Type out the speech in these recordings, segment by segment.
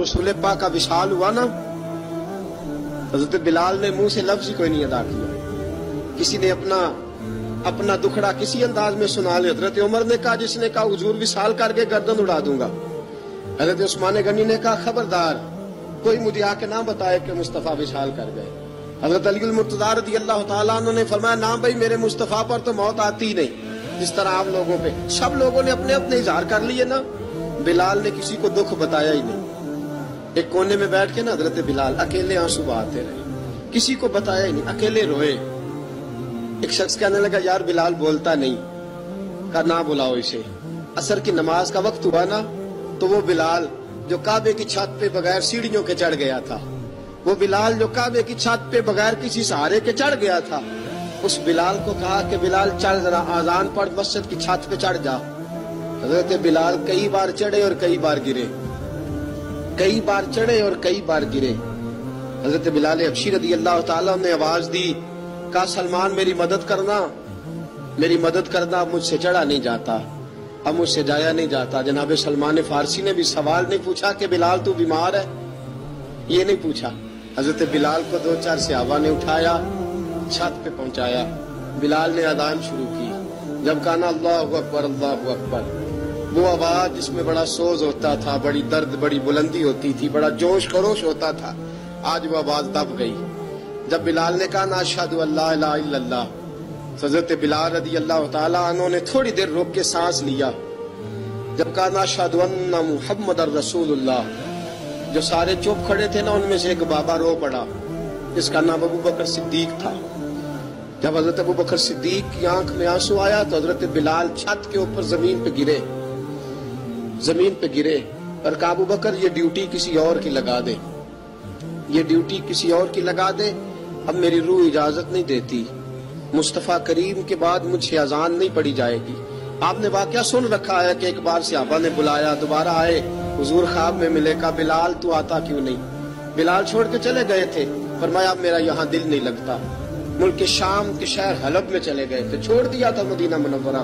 رسول پاک کا وصال ہوا نا، حضرت بلال نے منہ سے لفظ ہی کوئی نہیں ادا کیا. کسی نے اپنا دکھڑا کسی انداز میں سنا لے. حضرت عمر نے کہا، جس نے کہا حضور وصال کر کے گردن اڑا دوں گا. حضرت عثمان غنی نے کہا خبردار کوئی مجھے آ کے نہ بتائے کہ مصطفیٰ وصال کر گئے. حضرت علی المرتضیٰ رضی اللہ تعالیٰ عنہ نے فرمایا، نہ بھائی میرے مصطفیٰ پر تو موت آتی ہی نہیں جس طرح آپ لوگوں پہ. سب لوگوں نے اپنے اپنے اظہار کر لیے نا، بلال نے کسی کو دکھ بتایا ہی نہیں. ایک کونے میں بیٹھ کے نا حضرت بلال اکیلے آنسو بہاتے رہے، کسی کو بتایا ہی نہیں، اکیلے روئے. ایک شخص کہنے لگا یار بلال بولتا نہیں. کہا نہ بلاؤ اسے. عصر کی نماز کا وقت ہوا نا تو وہ بلال جو کعبے کی چھت پہ بغیر سیڑھیوں کے چڑھ گیا تھا، وہ بلال جو کعبے کی چھت پہ بغیر کسی سہارے کے چڑھ گیا تھا، اس بلال کو کہا کہ بلال چڑھ ذرا آذان پڑھ مسجد کی چھت پہ چڑھ جا. حضرت بلال کئی بار چڑھے اور کئی بار گرے، کئی بار چڑھے اور کئی بار گرے. حضرت بلال حبشی رضی اللہ تعالیٰ نے آواز دی، کہا سلمان میری مدد کرنا، میری مدد کرنا. اب مجھ سے چڑھا نہیں جاتا، اب مجھ سے جایا نہیں جاتا. جناب سلمان فارسی نے بھی سوال نہیں پوچھا کہ بلال تو بیمار ہے، یہ نہیں پوچھا. حضرت بلال کو 2-4 صحابہ نے اٹھایا، چھت پہ پہنچایا. بلال نے اذان شروع کی. جب کہا نا اللہ اکبر اللہ اکبر، وہ آواز جس میں بڑا سوز ہوتا تھا، بڑی درد، بڑی بلندی ہوتی تھی، بڑا جوش خروش ہوتا تھا، آج وہ آواز دب گئی. جب بلال نے کہا نا اشہد ان لا الہ الا اللہ، حضرت بلال رضی اللہ تعالیٰ عنہ نے تھوڑی دیر روک کے سانس لیا. جب کہا نا اشہد ان محمد الرسول اللہ، جو سارے چپ کھڑے تھے نا ان میں سے ایک بابا رو پڑا، اس کا نام ابو بکر صدیق تھا. جب حضرت ابو بکر صدیق کی آنکھ میں آنسو آیا تو حضرت بلال چھت کے اوپر زمین پہ گرے، زمین پہ گرے اور کہا ابو بکر یہ ڈیوٹی کسی اور کی لگا دے، یہ ڈیوٹی کسی اور کی لگا دے، اب میری روح اجازت نہیں دیتی، مصطفیٰ کریم کے بعد مجھ سے اذان نہیں پڑی جائے گی. آپ نے واقعہ سن رکھا ہے کہ ایک بار صحابہ نے بلایا، دوبارہ آئے، حضور خواب میں ملے. کہا بلال تو آتا کیوں نہیں؟ بلال چھوڑ کے چلے گئے تھے. فرمایا اب میرا یہاں دل نہیں لگتا. ملک شام کے شہر حلب میں چلے گئے تھے، چھوڑ دیا تھا مدینہ منورہ.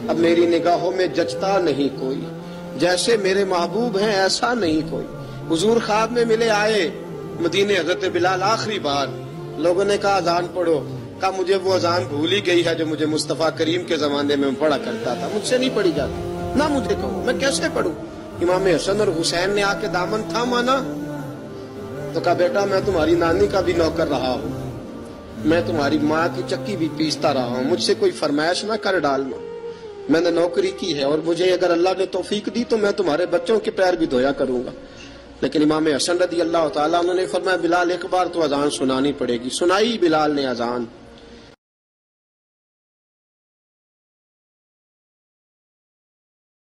اب میری نگاہوں میں جچتا نہیں کوئی، جیسے میرے محبوب ہیں ایسا نہیں کوئی. حضور خواب میں ملے، آئے مدینے. حضرت بلال آخری بار، لوگوں نے کہا اذان پڑھو. کہا مجھے وہ اذان بھول ہی گئی ہے جو مجھے مصطفیٰ کریم کے زمانے میں پڑھا کرتا تھا، مجھ سے نہیں پڑھی جاتی. نہ مجھے کہو، میں کیسے پڑھوں؟ امام حسن اور حسین نے آ کے دامن تھاما نا تو کہا بیٹا میں تمہاری نانی کا بھی نوکر رہا ہوں، میں تمہاری ماں کی چکی بھی پیستا رہا ہوں، مجھ سے کوئی فرمائش نہ کر ڈالنا. میں نے نوکری کی ہے اور مجھے اگر اللہ نے توفیق دی تو میں تمہارے بچوں کے پیر بھی دھویا کروں گا. لیکن امام حسن رضی اللہ تعالیٰ عنہ نے فرمایا بلال ایک بار تو اذان سنانی پڑے گی. سنائی بلال نے اذان.